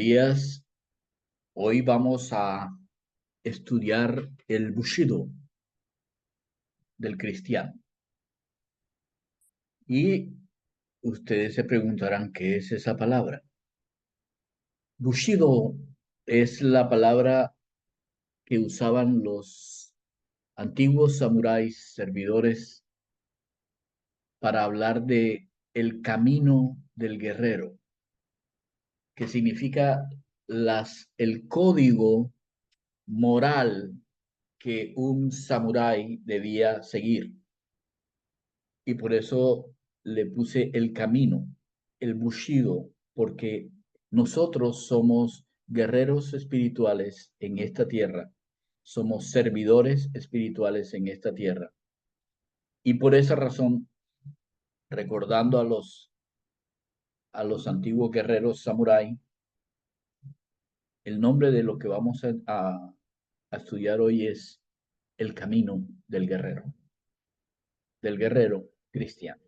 días. Hoy vamos a estudiar el Bushido del cristiano. Y ustedes se preguntarán qué es esa palabra. Bushido es la palabra que usaban los antiguos samuráis servidores para hablar de el camino del guerrero, que significa el código moral que un samurái debía seguir. Y por eso le puse el camino, el Bushido, porque nosotros somos guerreros espirituales en esta tierra, somos servidores espirituales en esta tierra. Y por esa razón, recordando a los antiguos guerreros samurái, el nombre de lo que vamos a estudiar hoy es el camino del guerrero cristiano.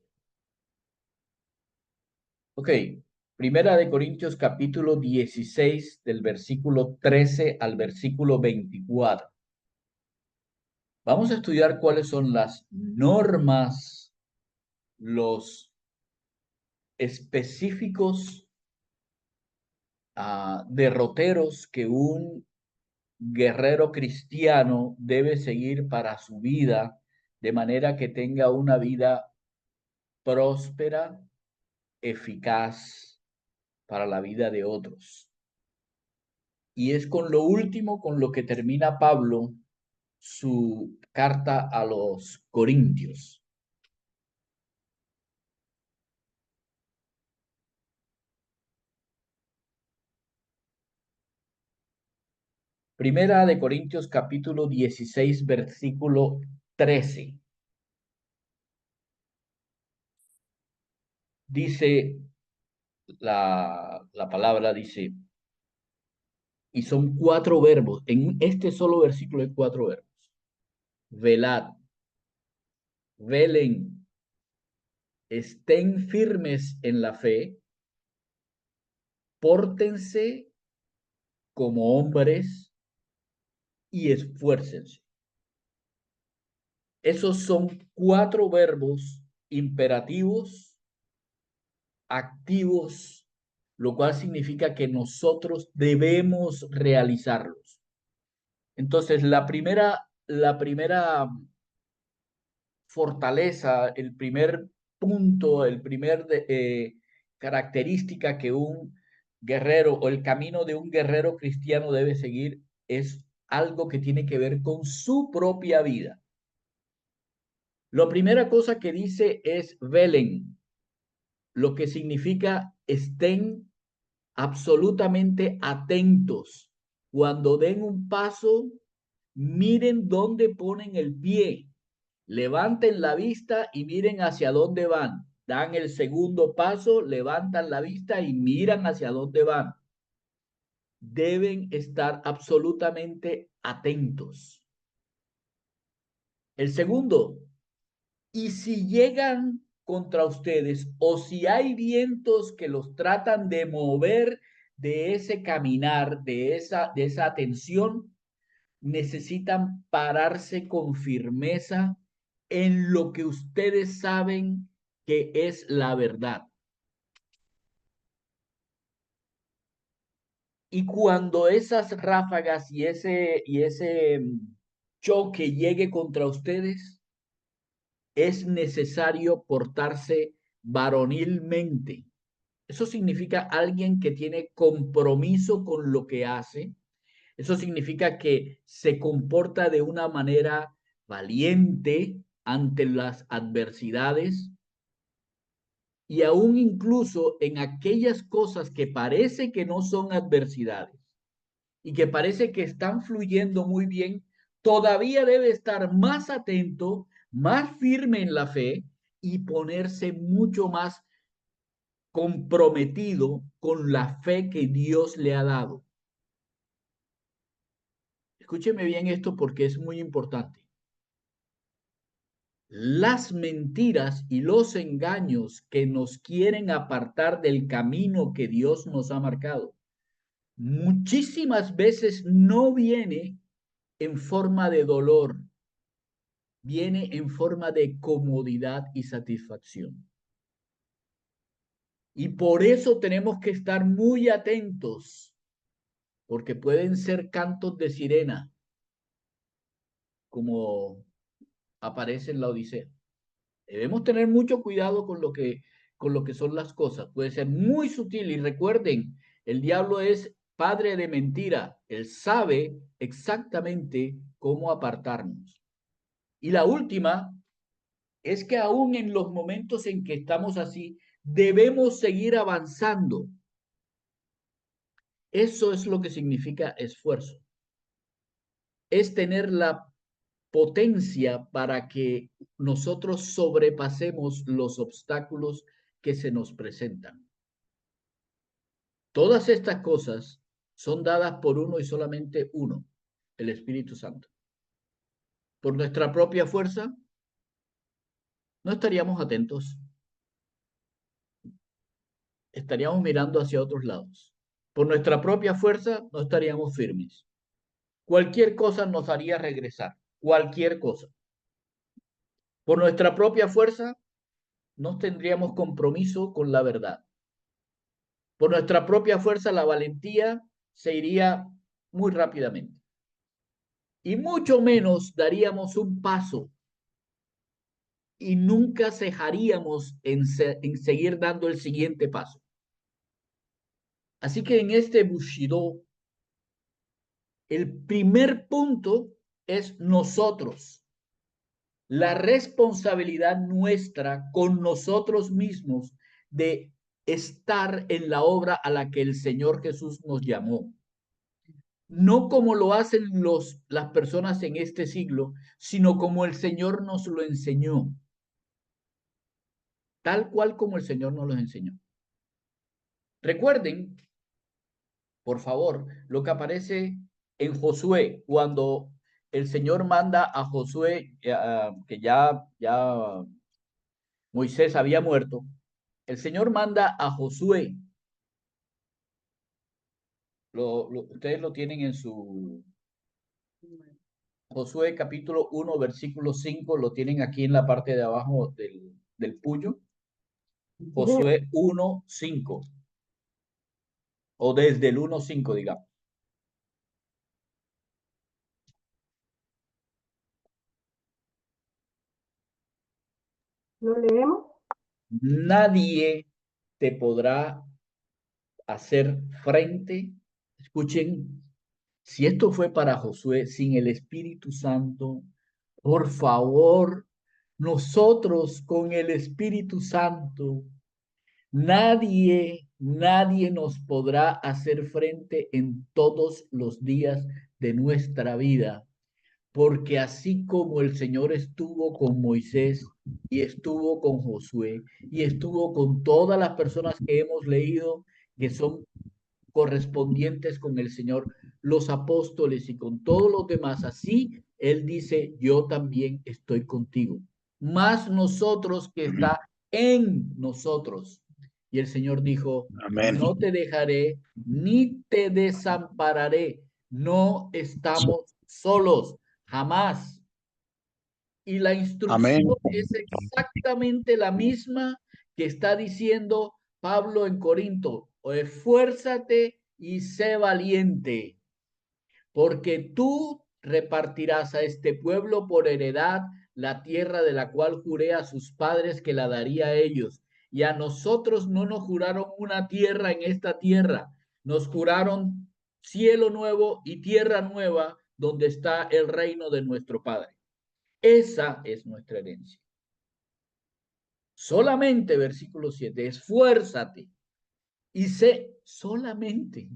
Ok, Primera de Corintios capítulo 16 del versículo 13 al versículo 24. Vamos a estudiar cuáles son las normas, los específicos derroteros que un guerrero cristiano debe seguir para su vida, de manera que tenga una vida próspera, eficaz para la vida de otros. Y es con lo último con lo que termina Pablo su carta a los Corintios. Primera de Corintios capítulo 16 versículo 13. Dice la palabra, dice, y son cuatro verbos. En este solo versículo hay cuatro verbos. Velad, velen, estén firmes en la fe, pórtense como hombres y esfuércense. Esos son cuatro verbos imperativos, activos, lo cual significa que nosotros debemos realizarlos. Entonces, la primera fortaleza, el primer punto, característica que un guerrero o el camino de un guerrero cristiano debe seguir es algo que tiene que ver con su propia vida. La primera cosa que dice es velen, lo que significa estén absolutamente atentos. Cuando den un paso, miren dónde ponen el pie, levanten la vista y miren hacia dónde van. Dan el segundo paso, levantan la vista y miran hacia dónde van. Deben estar absolutamente atentos. El segundo, y si llegan contra ustedes o si hay vientos que los tratan de mover de ese caminar, de esa atención, necesitan pararse con firmeza en lo que ustedes saben que es la verdad. Y cuando esas ráfagas y ese choque llegue contra ustedes, es necesario portarse varonilmente. Eso significa alguien que tiene compromiso con lo que hace. Eso significa que se comporta de una manera valiente ante las adversidades y aún incluso en aquellas cosas que parece que no son adversidades y que parece que están fluyendo muy bien, todavía debe estar más atento, más firme en la fe y ponerse mucho más comprometido con la fe que Dios le ha dado. Escúcheme bien esto porque es muy importante. Las mentiras y los engaños que nos quieren apartar del camino que Dios nos ha marcado muchísimas veces no viene en forma de dolor, viene en forma de comodidad y satisfacción. Y por eso tenemos que estar muy atentos, porque pueden ser cantos de sirena, como aparece en la Odisea. Debemos tener mucho cuidado con lo que son las cosas. Puede ser muy sutil y recuerden, el diablo es padre de mentira. Él sabe exactamente cómo apartarnos. Y la última es que aún en los momentos en que estamos así, debemos seguir avanzando. Eso es lo que significa esfuerzo. Es tener la potencia para que nosotros sobrepasemos los obstáculos que se nos presentan. Todas estas cosas son dadas por uno y solamente uno, el Espíritu Santo. Por nuestra propia fuerza, no estaríamos atentos, estaríamos mirando hacia otros lados. Por nuestra propia fuerza, no estaríamos firmes. Cualquier cosa nos haría regresar, cualquier cosa. Por nuestra propia fuerza, no tendríamos compromiso con la verdad. Por nuestra propia fuerza, la valentía se iría muy rápidamente. Y mucho menos daríamos un paso y nunca cejaríamos en seguir dando el siguiente paso. Así que en este Bushido, el primer punto es nosotros. La responsabilidad nuestra con nosotros mismos de estar en la obra a la que el Señor Jesús nos llamó. No como lo hacen las personas en este siglo, sino como el Señor nos lo enseñó, tal cual como el Señor nos lo enseñó. Recuerden, por favor, lo que aparece en Josué, cuando el Señor manda a Josué, que ya Moisés había muerto, el Señor manda a Josué, ustedes lo tienen en su Josué capítulo 1, versículo 5, lo tienen aquí en la parte de abajo del puño. Josué 1, 5, o desde el 1, 5, digamos. ¿Lo leemos? Nadie te podrá hacer frente. Escuchen, si esto fue para Josué sin el Espíritu Santo, por favor, nosotros con el Espíritu Santo, nadie nos podrá hacer frente en todos los días de nuestra vida, porque así como el Señor estuvo con Moisés y estuvo con Josué y estuvo con todas las personas que hemos leído que son correspondientes con el Señor, los apóstoles y con todos los demás, así Él dice, yo también estoy contigo, más nosotros que está en nosotros. Y el Señor dijo, Amén. no te dejaré ni te desampararé, no estamos solos, jamás. Y la Amén. instrucción es exactamente la misma que está diciendo Pablo en Corinto. Esfuérzate y sé valiente, porque tú repartirás a este pueblo por heredad la tierra de la cual juré a sus padres que la daría a ellos. Y a nosotros no nos juraron una tierra en esta tierra, nos juraron cielo nuevo y tierra nueva donde está el reino de nuestro Padre. Esa es nuestra herencia. Solamente, versículo 7, esfuérzate y sé solamente,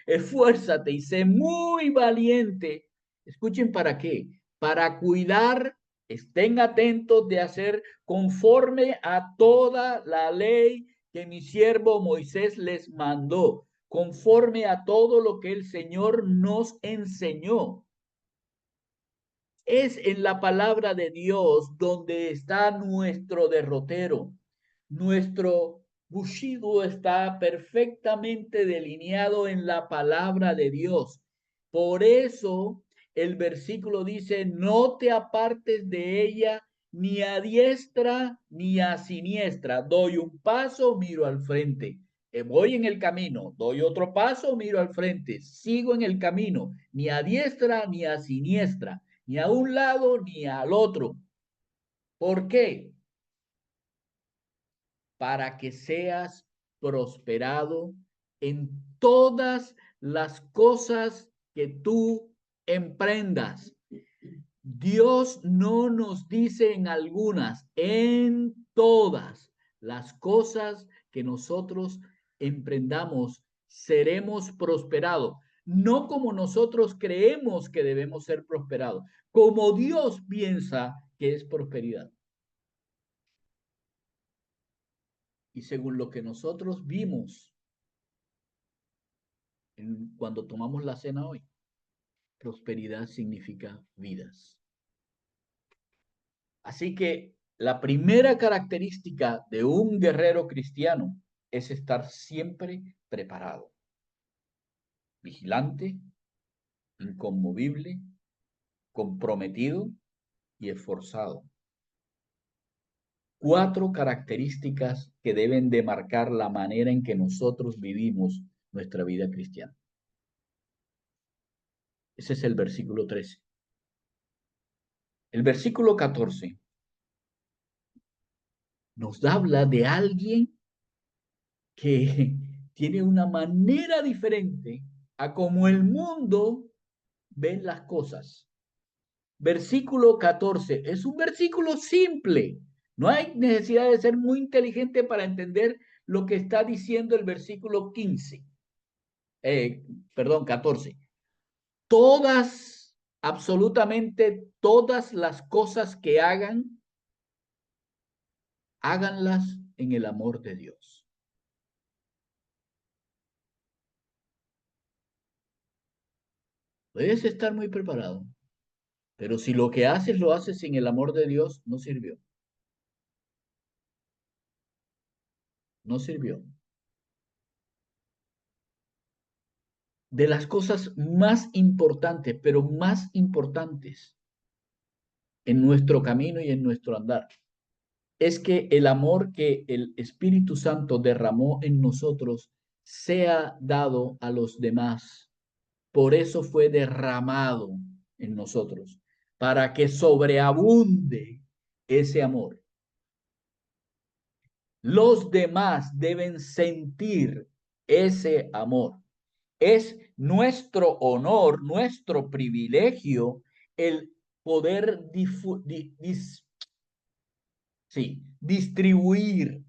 esfuérzate y sé muy valiente. Escuchen para qué, para cuidar, estén atentos de hacer conforme a toda la ley que mi siervo Moisés les mandó, conforme a todo lo que el Señor nos enseñó. Es en la palabra de Dios donde está nuestro derrotero, nuestro, Bushido está perfectamente delineado en la palabra de Dios. Por eso el versículo dice, no te apartes de ella ni a diestra ni a siniestra. Doy un paso, miro al frente. Voy en el camino, doy otro paso, miro al frente. Sigo en el camino, ni a diestra ni a siniestra, ni a un lado ni al otro. ¿Por qué? Para que seas prosperado en todas las cosas que tú emprendas. Dios no nos dice en algunas, en todas las cosas que nosotros emprendamos, seremos prosperados. No como nosotros creemos que debemos ser prosperados, como Dios piensa que es prosperidad. Y según lo que nosotros vimos cuando tomamos la cena hoy, prosperidad significa vidas. Así que la primera característica de un guerrero cristiano es estar siempre preparado, vigilante, inconmovible, comprometido y esforzado. 4 características que deben de marcar la manera en que nosotros vivimos nuestra vida cristiana. Ese es el versículo 13. El versículo 14 nos habla de alguien que tiene una manera diferente a como el mundo ve las cosas. Versículo 14 es un versículo simple. No hay necesidad de ser muy inteligente para entender lo que está diciendo el versículo 15. Perdón, 14. Todas, absolutamente todas las cosas que hagan, háganlas en el amor de Dios. Puedes estar muy preparado, pero si lo que haces lo haces sin el amor de Dios, no sirvió. No sirvió. De las cosas más importantes, pero más importantes en nuestro camino y en nuestro andar, es que el amor que el Espíritu Santo derramó en nosotros sea dado a los demás. Por eso fue derramado en nosotros, para que sobreabunde ese amor. Los demás deben sentir ese amor. Es nuestro honor, nuestro privilegio el poder distribuir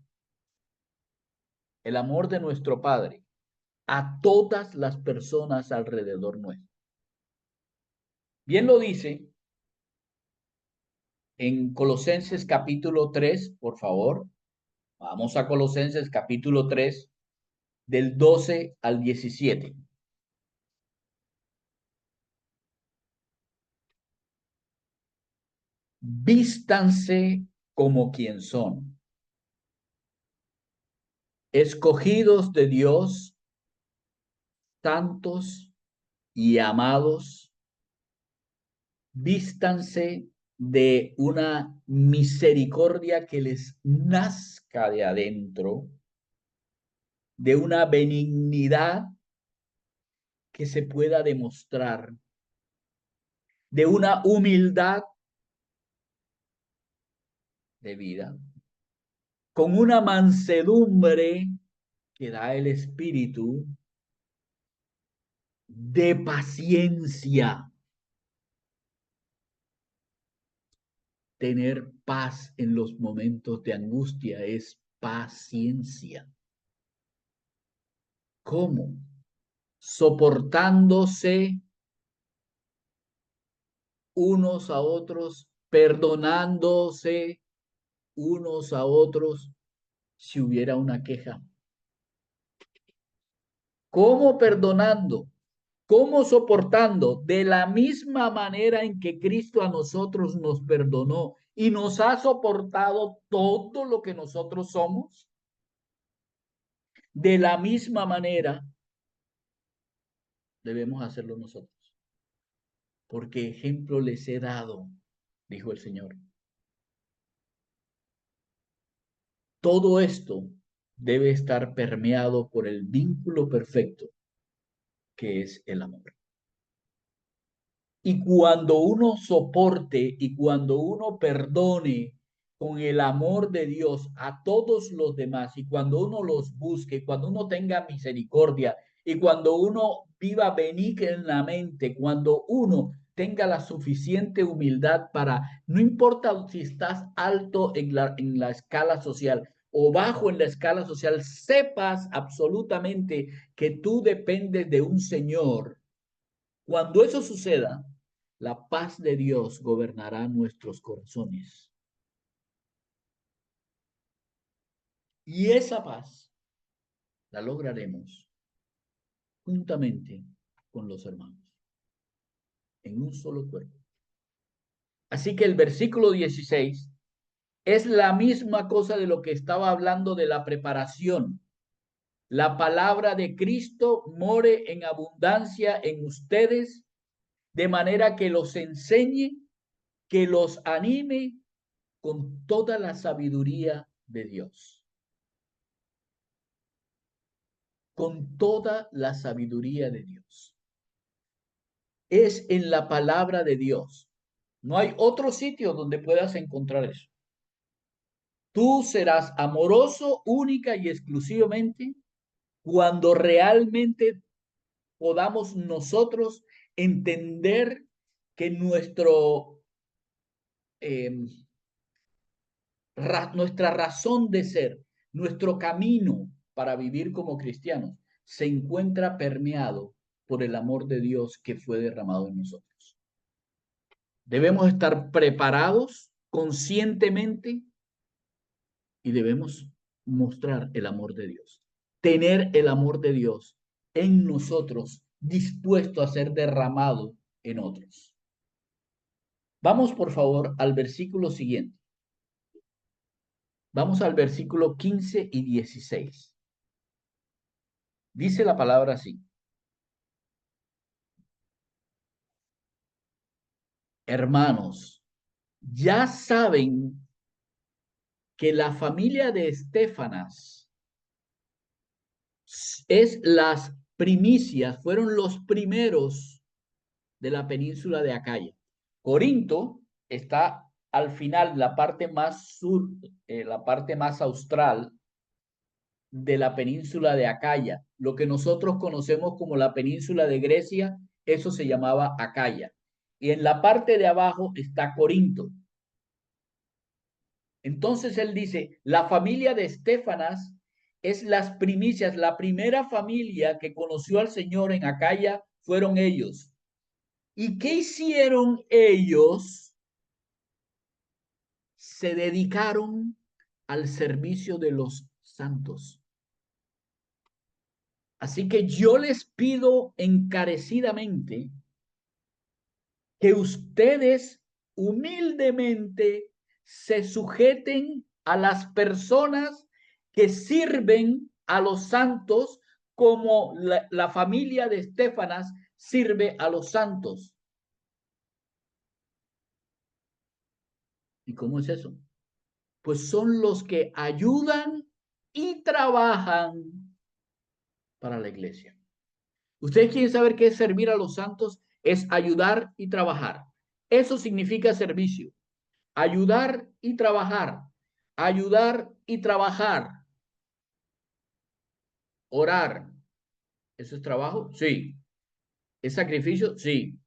el amor de nuestro Padre a todas las personas alrededor nuestro. Bien lo dice en Colosenses capítulo 3, por favor. Vamos a Colosenses capítulo 3, del 12 al 17. Vístanse como quien son, escogidos de Dios, santos y amados. Vístanse de una misericordia que les nazca de adentro, de una benignidad que se pueda demostrar, de una humildad de vida, con una mansedumbre que da el Espíritu, de paciencia. Tener paz en los momentos de angustia es paciencia. ¿Cómo? Soportándose unos a otros, perdonándose unos a otros si hubiera una queja. ¿Cómo perdonando? ¿Cómo soportando? De la misma manera en que Cristo a nosotros nos perdonó y nos ha soportado todo lo que nosotros somos. De la misma manera debemos hacerlo nosotros, porque ejemplo les he dado, dijo el Señor. Todo esto debe estar permeado por el vínculo perfecto que es el amor. Y cuando uno soporte y cuando uno perdone con el amor de Dios a todos los demás, y cuando uno los busque, cuando uno tenga misericordia, y cuando uno viva benignamente, cuando uno tenga la suficiente humildad para, no importa si estás alto en la escala social o bajo en la escala social, sepas absolutamente que tú dependes de un Señor. Cuando eso suceda, la paz de Dios gobernará nuestros corazones. Y esa paz la lograremos juntamente con los hermanos, en un solo cuerpo. Así que el versículo 16 es la misma cosa de lo que estaba hablando de la preparación. La palabra de Cristo more en abundancia en ustedes, de manera que los enseñe, que los anime con toda la sabiduría de Dios. Con toda la sabiduría de Dios. Es en la palabra de Dios. No hay otro sitio donde puedas encontrar eso. Tú serás amoroso única y exclusivamente cuando realmente podamos nosotros entender que eh, nuestra razón de ser, nuestro camino para vivir como cristianos, se encuentra permeado por el amor de Dios que fue derramado en nosotros. Debemos estar preparados conscientemente y debemos mostrar el amor de Dios. Tener el amor de Dios en nosotros, dispuesto a ser derramado en otros. Vamos, por favor, al versículo siguiente. Vamos al versículo 15 y 16. Dice la palabra así: hermanos, ya saben que la familia de Estefanas es las primicias, fueron los primeros de la península de Acaya. Corinto está al final, la parte más sur, la parte más austral de la península de Acaya. Lo que nosotros conocemos como la península de Grecia, eso se llamaba Acaya. Y en la parte de abajo está Corinto. Entonces él dice, la familia de Estefanas es las primicias, la primera familia que conoció al Señor en Acaya fueron ellos. ¿Y qué hicieron ellos? Se dedicaron al servicio de los santos. Así que yo les pido encarecidamente que ustedes humildemente se sujeten a las personas que sirven a los santos como la familia de Estefanas sirve a los santos. ¿Y cómo es eso? Pues son los que ayudan y trabajan para la iglesia. ¿Ustedes quieren saber qué es servir a los santos? Es ayudar y trabajar. Eso significa servicio. Ayudar y trabajar. Ayudar y trabajar. Orar. ¿Eso es trabajo? Sí. ¿Es sacrificio? Sí.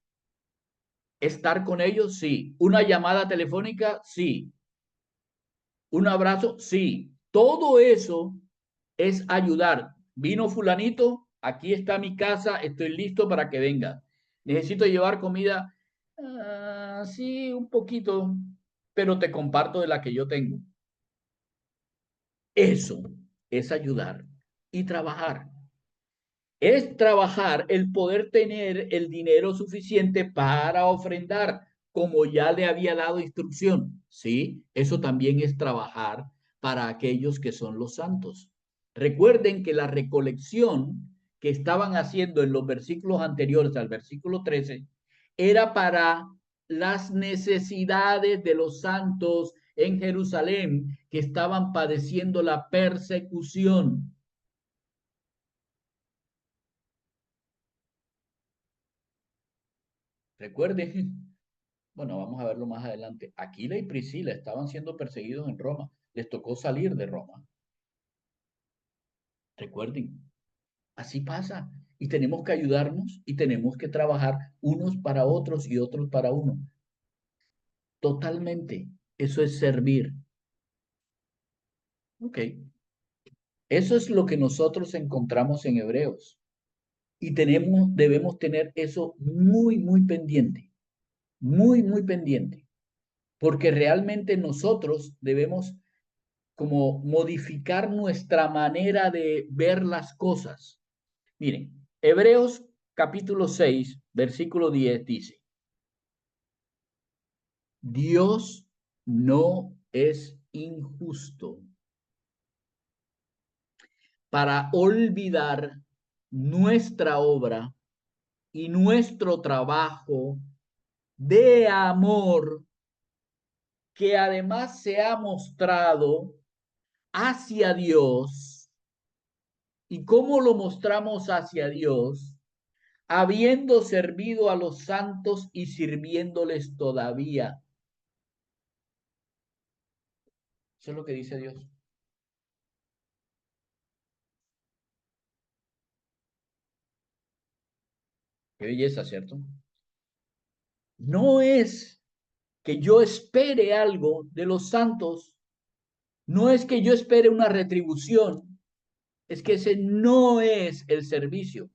¿Estar con ellos? Sí. ¿Una llamada telefónica? Sí. ¿Un abrazo? Sí. Todo eso es ayudar. Vino fulanito, aquí está mi casa, estoy listo para que venga. Necesito llevar comida. Sí, un poquito, pero te comparto de la que yo tengo. Eso es ayudar y trabajar. Es trabajar el poder tener el dinero suficiente para ofrendar, como ya le había dado instrucción. Sí, eso también es trabajar para aquellos que son los santos. Recuerden que la recolección que estaban haciendo en los versículos anteriores al versículo 13 era para las necesidades de los santos en Jerusalén que estaban padeciendo la persecución. Recuerden, bueno, vamos a verlo más adelante. Aquila y Priscila estaban siendo perseguidos en Roma. Les tocó salir de Roma. Recuerden, así pasa. Y tenemos que ayudarnos y tenemos que trabajar unos para otros y otros para uno. Totalmente. Eso es servir. Ok. Eso es lo que nosotros encontramos en Hebreos. Y debemos tener eso muy, muy pendiente. Muy, muy pendiente. Porque realmente nosotros debemos como modificar nuestra manera de ver las cosas. Miren, Hebreos capítulo 6, versículo 10 dice, Dios no es injusto para olvidar nuestra obra y nuestro trabajo de amor que además se ha mostrado hacia Dios. ¿Y cómo lo mostramos hacia Dios? Habiendo servido a los santos y sirviéndoles todavía. Eso es lo que dice Dios. Qué belleza, ¿cierto? No es que yo espere algo de los santos, no es que yo espere una retribución, es que ese no es el servicio.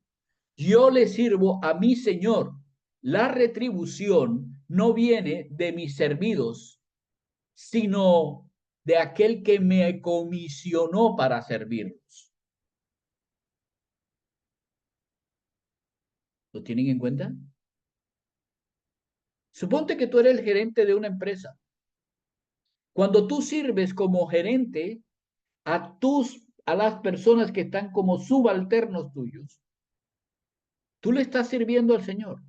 Yo le sirvo a mi Señor. La retribución no viene de mis servidos, sino de aquel que me comisionó para servirlos. ¿Lo tienen en cuenta? Suponte que tú eres el gerente de una empresa. Cuando tú sirves como gerente a las personas que están como subalternos tuyos, tú le estás sirviendo al Señor.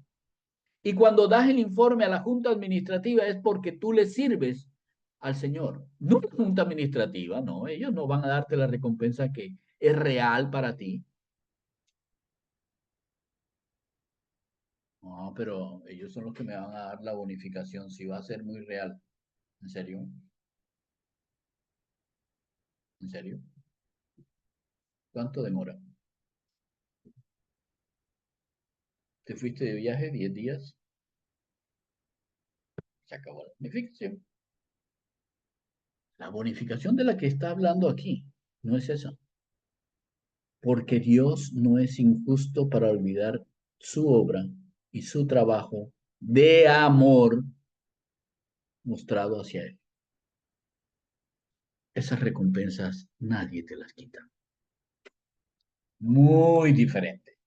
Y cuando das el informe a la junta administrativa es porque tú le sirves al Señor. No la junta administrativa, no, ellos no van a darte la recompensa que es real para ti. No, pero ellos son los que me van a dar la bonificación, si va a ser muy real. ¿En serio? ¿En serio? ¿Cuánto demora? ¿Te fuiste de viaje 10 días? Se acabó la bonificación. La bonificación de la que está hablando aquí no es esa. Porque Dios no es injusto para olvidar su obra y su trabajo de amor mostrado hacia Él. Esas recompensas nadie te las quita. Muy diferente,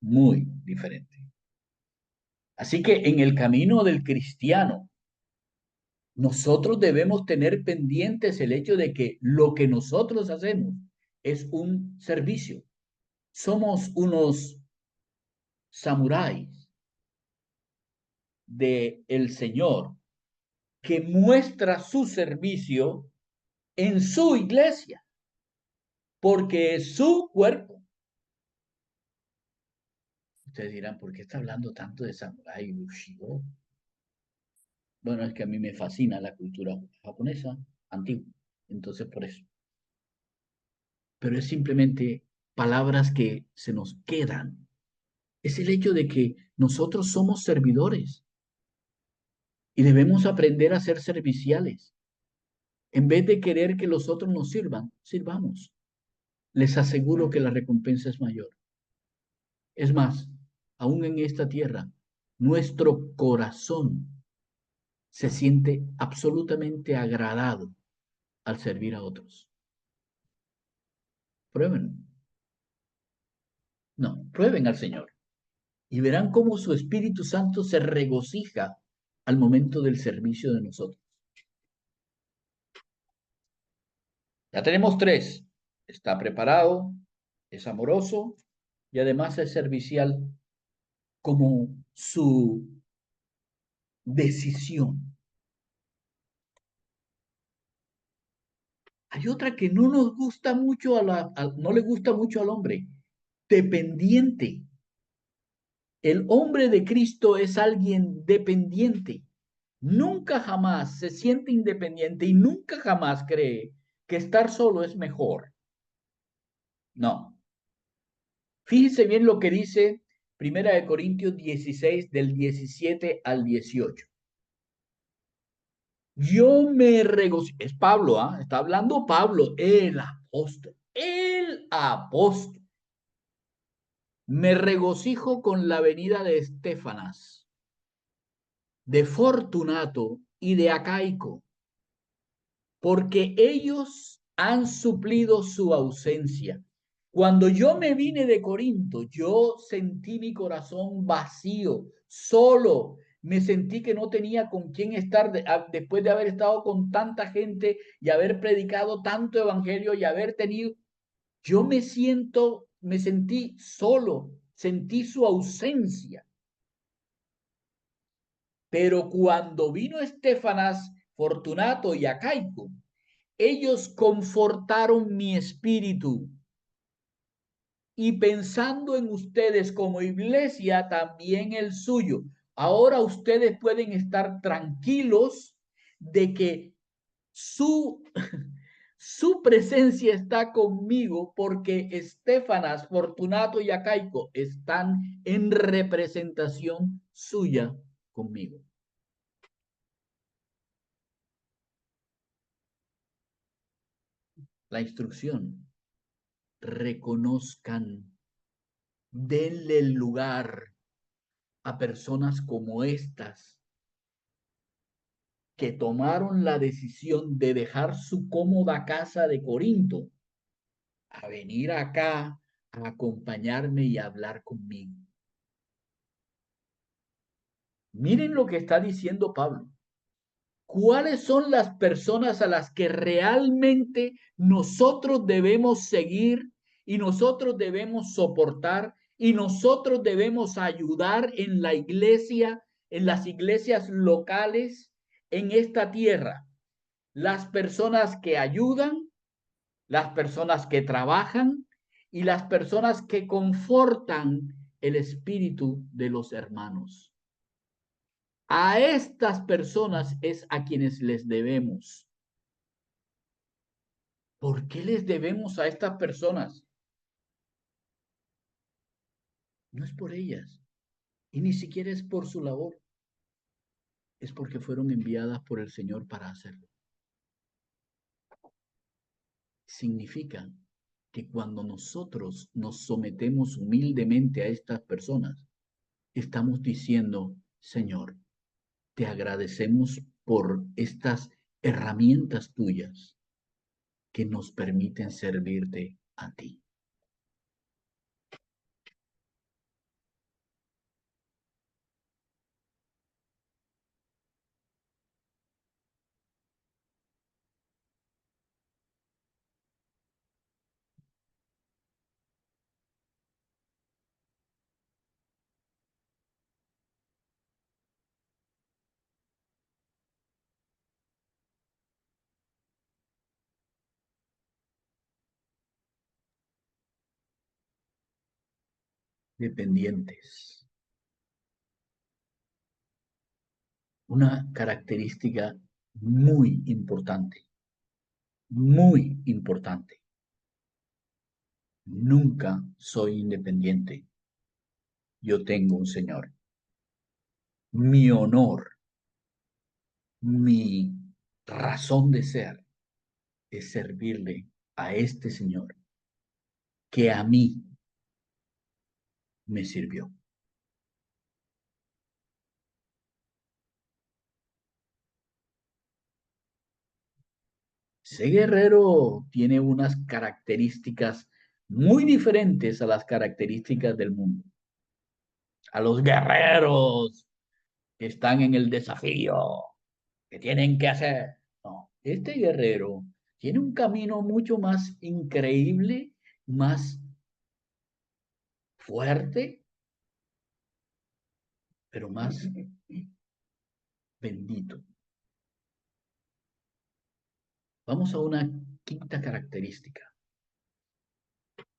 muy diferente. Así que en el camino del cristiano, nosotros debemos tener pendientes el hecho de que lo que nosotros hacemos es un servicio. Somos unos samuráis de el Señor que muestra su servicio en su iglesia, porque es su cuerpo. Ustedes dirán, ¿por qué está hablando tanto de samurái Bushido? Bueno, es que a mí me fascina la cultura japonesa antigua, entonces por eso. Pero es simplemente palabras que se nos quedan. Es el hecho de que nosotros somos servidores y debemos aprender a ser serviciales. En vez de querer que los otros nos sirvan, sirvamos. Les aseguro que la recompensa es mayor. Es más, aún en esta tierra, nuestro corazón se siente absolutamente agradado al servir a otros. Prueben. No, prueben al Señor y verán cómo su Espíritu Santo se regocija al momento del servicio de nosotros. Ya tenemos tres. está preparado, es amoroso y además es servicial como su decisión. Hay otra que no nos gusta mucho no le gusta mucho al hombre, dependiente. El hombre de Cristo es alguien dependiente. Nunca jamás se siente independiente y nunca jamás cree que estar solo es mejor. No. Fíjese bien lo que dice Primera de Corintios 16 del 17 al 18. Yo me regocijo, es Pablo, ¿ah? Está hablando Pablo, el apóstol, el apóstol. Me regocijo con la venida de Estefanas, de Fortunato y de Acaico, porque ellos han suplido su ausencia. Cuando yo me vine de Corinto, yo sentí mi corazón vacío, solo. Me sentí que no tenía con quién estar después de haber estado con tanta gente y haber predicado tanto evangelio y haber tenido. Yo me sentí solo, sentí su ausencia. Pero cuando vino Estefanas, Fortunato y Acaico, ellos confortaron mi espíritu y pensando en ustedes como iglesia, también el suyo. Ahora ustedes pueden estar tranquilos de que su, su presencia está conmigo porque Estefanas, Fortunato y Acaico están en representación suya conmigo. La instrucción, reconozcan, denle el lugar a personas como estas que tomaron la decisión de dejar su cómoda casa de Corinto a venir acá a acompañarme y a hablar conmigo. Miren lo que está diciendo Pablo. ¿Cuáles son las personas a las que realmente nosotros debemos seguir y nosotros debemos soportar y nosotros debemos ayudar en la iglesia, en las iglesias locales, en esta tierra? Las personas que ayudan, las personas que trabajan y las personas que confortan el espíritu de los hermanos. A estas personas es a quienes les debemos. ¿Por qué les debemos a estas personas? No es por ellas y ni siquiera es por su labor, es porque fueron enviadas por el Señor para hacerlo. Significa que cuando nosotros nos sometemos humildemente a estas personas, estamos diciendo, Señor, te agradecemos por estas herramientas tuyas que nos permiten servirte a ti. Dependientes. Una característica muy importante, muy importante. Nunca soy independiente. Yo tengo un Señor. Mi honor, mi razón de ser es servirle a este Señor que a mí me sirvió. Ese guerrero tiene unas características muy diferentes a las características del mundo. A los guerreros que están en el desafío, que tienen que hacer. No, este guerrero tiene un camino mucho más increíble, más fuerte, pero más bendito. Vamos a una quinta característica.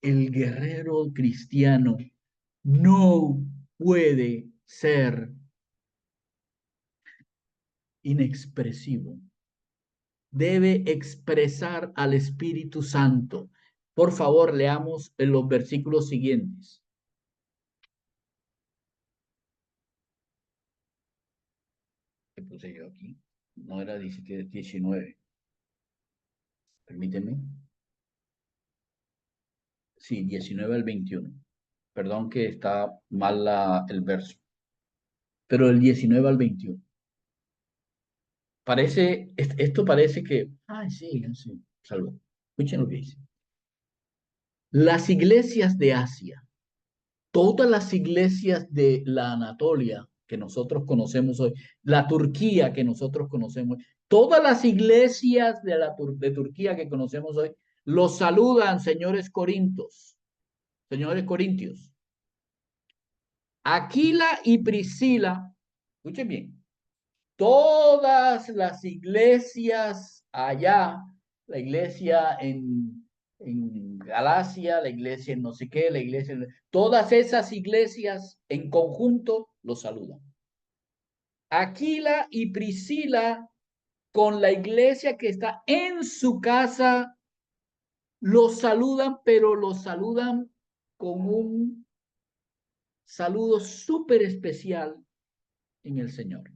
El guerrero cristiano no puede ser inexpresivo. Debe expresar al Espíritu Santo. Por favor, leamos en los versículos siguientes. ¿Qué puse yo aquí? No era 17, 19. Permíteme. Sí, 19 al 21. Perdón que está mal el verso. Pero el 19 al 21. Esto parece que, sí, sí, salvo. Escuchen lo que dice. Las iglesias de Asia, todas las iglesias de la Anatolia que nosotros conocemos hoy, la Turquía que nosotros conocemos, todas las iglesias de Turquía que conocemos hoy, los saludan, señores corintios. Aquila y Priscila, escuchen bien, todas las iglesias allá, la iglesia en Galacia, la iglesia en no sé qué, la iglesia, todas esas iglesias en conjunto los saludan. Aquila y Priscila con la iglesia que está en su casa los saludan, pero los saludan con un saludo súper especial en el Señor.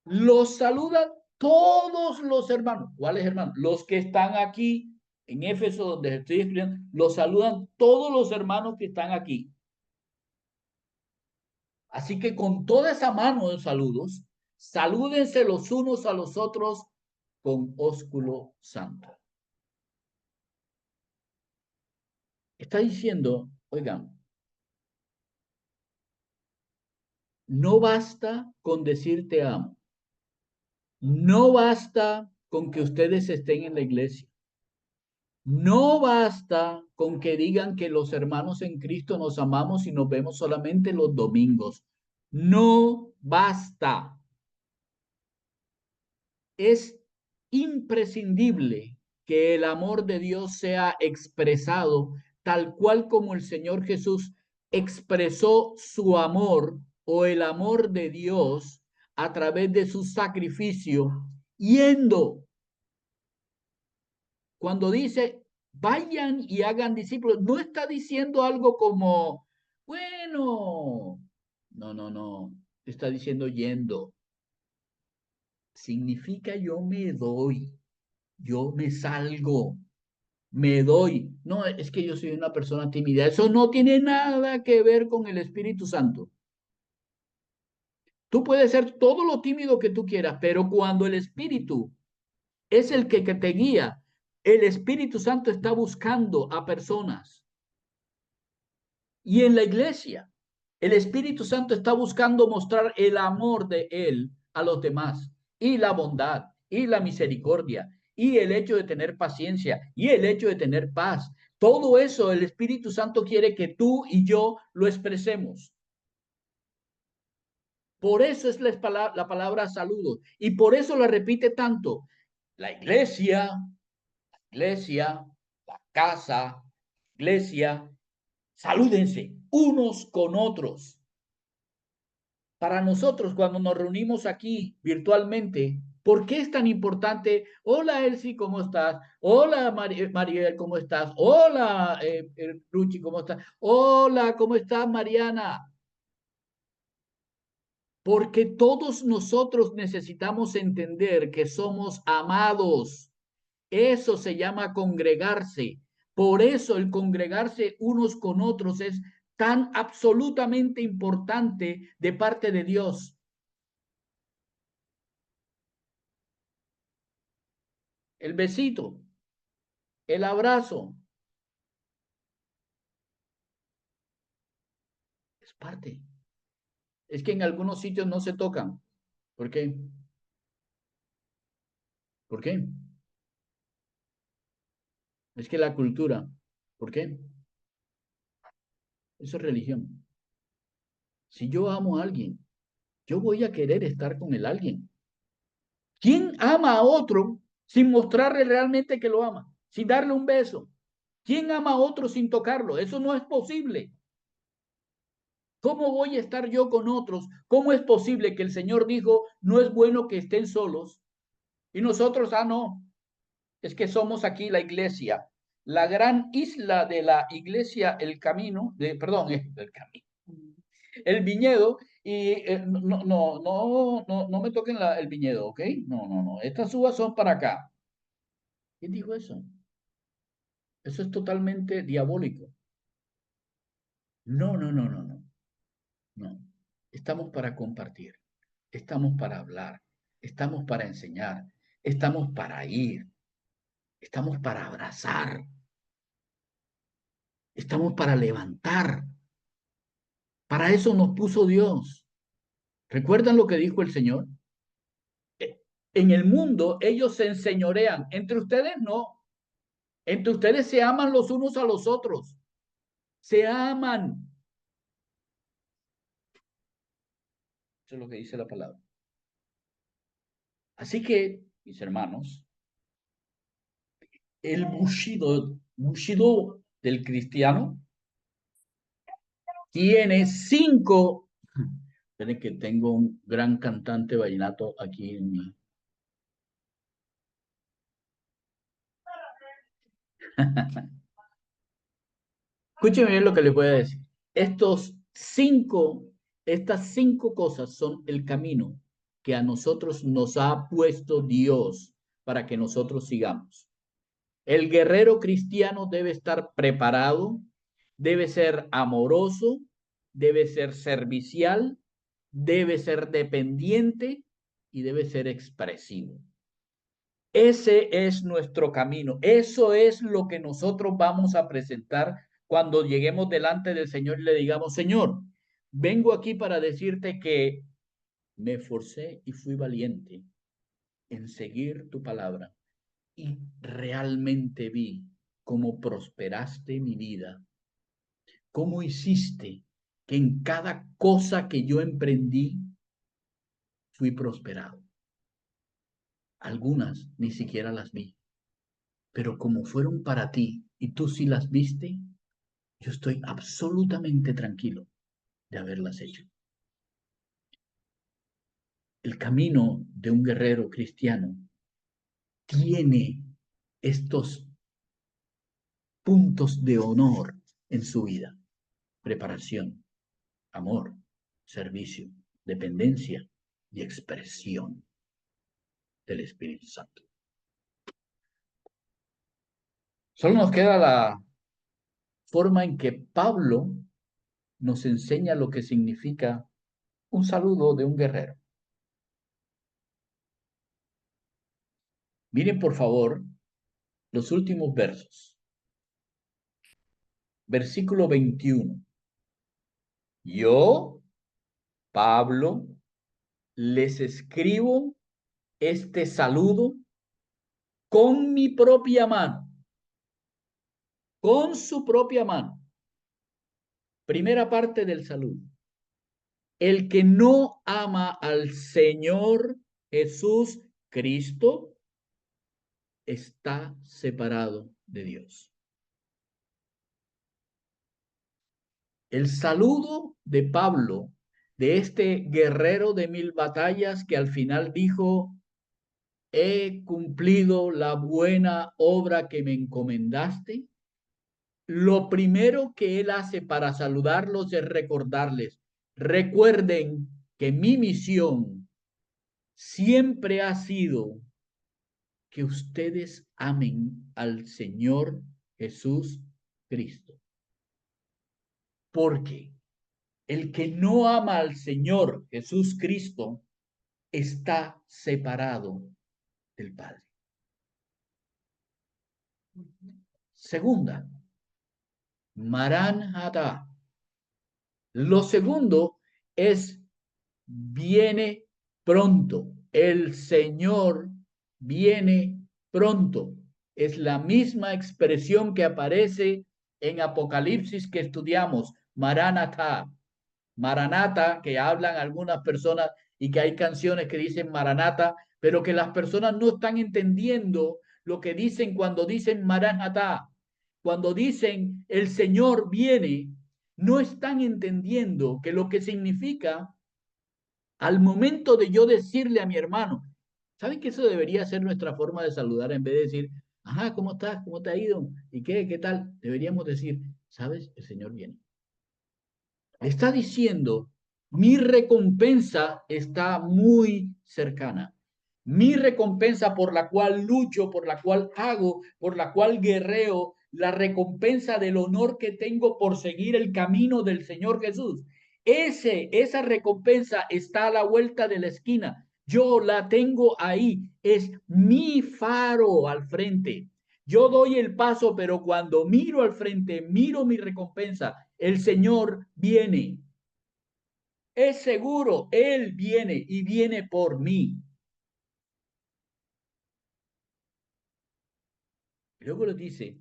Los saludan todos los hermanos. ¿Cuáles hermanos? Los que están aquí en Éfeso, donde estoy escribiendo, los saludan todos los hermanos que están aquí. Así que con toda esa mano de saludos, salúdense los unos a los otros con ósculo santo. Está diciendo, oigan, no basta con decir te amo. No basta con que ustedes estén en la iglesia. No basta con que digan que los hermanos en Cristo nos amamos y nos vemos solamente los domingos. No basta. Es imprescindible que el amor de Dios sea expresado tal cual como el Señor Jesús expresó su amor o el amor de Dios a través de su sacrificio, yendo. Cuando dice, vayan y hagan discípulos, no está diciendo algo como, bueno, no, está diciendo yendo. Significa yo me doy, yo me salgo, me doy. No, es que yo soy una persona tímida. Eso no tiene nada que ver con el Espíritu Santo. Tú puedes ser todo lo tímido que tú quieras, pero cuando el Espíritu es el que te guía, el Espíritu Santo está buscando a personas. Y en la iglesia, el Espíritu Santo está buscando mostrar el amor de Él a los demás, y la bondad, y la misericordia, y el hecho de tener paciencia, y el hecho de tener paz. Todo eso el Espíritu Santo quiere que tú y yo lo expresemos. Por eso es la palabra saludo, y por eso la repite tanto. La iglesia, la casa, iglesia, salúdense unos con otros. Para nosotros, cuando nos reunimos aquí virtualmente, ¿por qué es tan importante? Hola, Elsie, ¿cómo estás? Hola, Mariel, ¿cómo estás? Hola, Ruchi, ¿cómo estás? Hola, ¿cómo estás, Mariana? Porque todos nosotros necesitamos entender que somos amados. Eso se llama congregarse. Por eso el congregarse unos con otros es tan absolutamente importante de parte de Dios. El besito, el abrazo, es parte. Es que en algunos sitios no se tocan. ¿Por qué? ¿Por qué? Es que la cultura, ¿por qué? Eso es religión. Si yo amo a alguien, yo voy a querer estar con el alguien. ¿Quién ama a otro sin mostrarle realmente que lo ama? Sin darle un beso. ¿Quién ama a otro sin tocarlo? Eso no es posible. ¿Cómo voy a estar yo con otros? ¿Cómo es posible que el Señor dijo, no es bueno que estén solos? Y nosotros, no, es que somos aquí la iglesia, la gran isla de la iglesia, el camino, perdón, el camino, el viñedo, y no me toquen el viñedo, ¿ok? No, estas uvas son para acá. ¿Quién dijo eso? Eso es totalmente diabólico. No. Estamos para compartir, estamos para hablar, estamos para enseñar, estamos para ir, estamos para abrazar, estamos para levantar. Para eso nos puso Dios. ¿Recuerdan lo que dijo el Señor? En el mundo ellos se enseñorean, entre ustedes no, entre ustedes se aman los unos a los otros, se aman. Eso es lo que dice la palabra. Así que, mis hermanos, el bushido del cristiano tiene 5. Miren que tengo un gran cantante vallenato aquí en mi. Escúcheme bien lo que les voy a decir. Estas 5 cosas son el camino que a nosotros nos ha puesto Dios para que nosotros sigamos. El guerrero cristiano debe estar preparado, debe ser amoroso, debe ser servicial, debe ser dependiente y debe ser expresivo. Ese es nuestro camino. Eso es lo que nosotros vamos a presentar cuando lleguemos delante del Señor y le digamos, Señor, vengo aquí para decirte que me esforcé y fui valiente en seguir tu palabra y realmente vi cómo prosperaste mi vida, cómo hiciste que en cada cosa que yo emprendí fui prosperado. Algunas ni siquiera las vi, pero como fueron para ti y tú sí las viste, yo estoy absolutamente tranquilo de haberlas hecho. El camino de un guerrero cristiano tiene estos puntos de honor en su vida: preparación, amor, servicio, dependencia y expresión del Espíritu Santo. Solo nos queda la forma en que Pablo nos enseña lo que significa un saludo de un guerrero. Miren, por favor, los últimos versos. Versículo 21. Yo, Pablo, les escribo este saludo con mi propia mano, con su propia mano. Primera parte del saludo. El que no ama al Señor Jesús Cristo está separado de Dios. El saludo de Pablo, de este guerrero de 1000 batallas que al final dijo, he cumplido la buena obra que me encomendaste. Lo primero que él hace para saludarlos es recordarles, recuerden que mi misión siempre ha sido que ustedes amen al Señor Jesús Cristo. Porque el que no ama al Señor Jesús Cristo está separado del Padre. Segunda, Maranatha. Lo segundo es viene pronto. El Señor viene pronto. Es la misma expresión que aparece en Apocalipsis que estudiamos, Maranatha. Maranata, que hablan algunas personas y que hay canciones que dicen Maranata, pero que las personas no están entendiendo lo que dicen cuando dicen Maranatha. Cuando dicen el Señor viene, no están entendiendo que lo que significa al momento de yo decirle a mi hermano, ¿saben que eso debería ser nuestra forma de saludar en vez de decir, ajá, ¿cómo estás? ¿Cómo te ha ido? ¿Y qué tal? Deberíamos decir, ¿sabes? El Señor viene. Está diciendo, mi recompensa está muy cercana. Mi recompensa por la cual lucho, por la cual hago, por la cual guerreo, la recompensa del honor que tengo por seguir el camino del Señor Jesús. Esa recompensa está a la vuelta de la esquina. Yo la tengo ahí. Es mi faro al frente. Yo doy el paso, pero cuando miro al frente, miro mi recompensa. El Señor viene. Es seguro, Él viene y viene por mí. Luego le dice,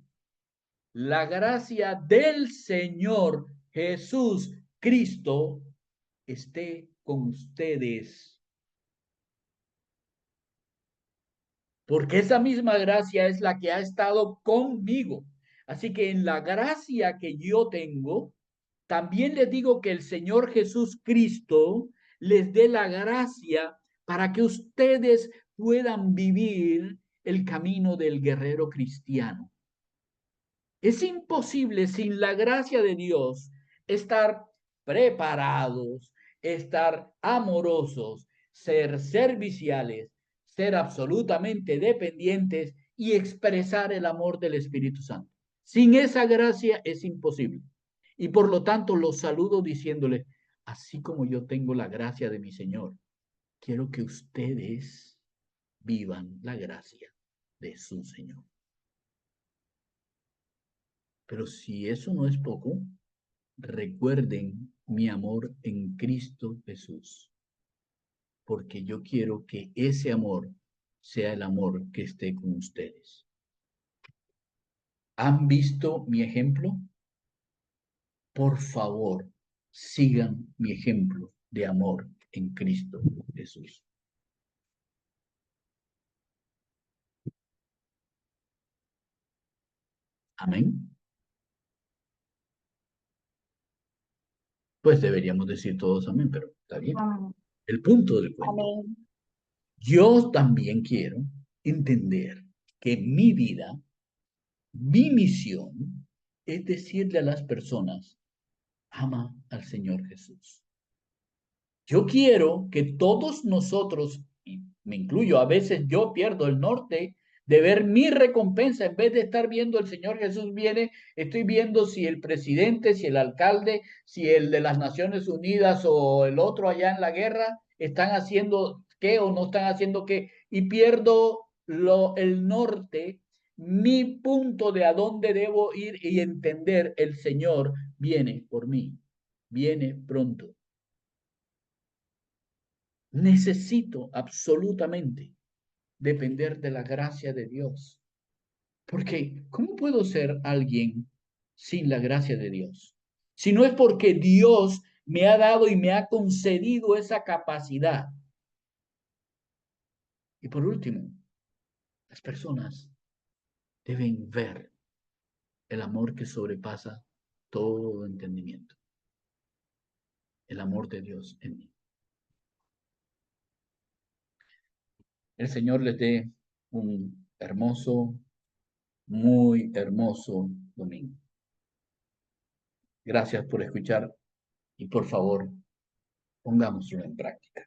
la gracia del Señor Jesús Cristo esté con ustedes. Porque esa misma gracia es la que ha estado conmigo. Así que en la gracia que yo tengo, también les digo que el Señor Jesús Cristo les dé la gracia para que ustedes puedan vivir el camino del guerrero cristiano. Es imposible sin la gracia de Dios estar preparados, estar amorosos, ser serviciales, ser absolutamente dependientes y expresar el amor del Espíritu Santo. Sin esa gracia es imposible. Y por lo tanto los saludo diciéndole, así como yo tengo la gracia de mi Señor, quiero que ustedes vivan la gracia de su Señor. Pero si eso no es poco, recuerden mi amor en Cristo Jesús, porque yo quiero que ese amor sea el amor que esté con ustedes. ¿Han visto mi ejemplo? Por favor, sigan mi ejemplo de amor en Cristo Jesús. Amén. Pues deberíamos decir todos amén, pero está bien. El punto del cuento. Amén. Yo también quiero entender que mi vida, mi misión es decirle a las personas, ama al Señor Jesús. Yo quiero que todos nosotros, y me incluyo, a veces yo pierdo el norte de ver mi recompensa en vez de estar viendo el Señor Jesús viene, estoy viendo si el presidente, si el alcalde, si el de las Naciones Unidas o el otro allá en la guerra están haciendo qué o no están haciendo qué y pierdo el norte, mi punto de a dónde debo ir y entender el Señor viene por mí, viene pronto. Necesito absolutamente depender de la gracia de Dios. Porque, ¿cómo puedo ser alguien sin la gracia de Dios? Si no es porque Dios me ha dado y me ha concedido esa capacidad. Y por último, las personas deben ver el amor que sobrepasa todo entendimiento. El amor de Dios en mí. El Señor les dé un hermoso, muy hermoso domingo. Gracias por escuchar y por favor, pongámoslo en práctica.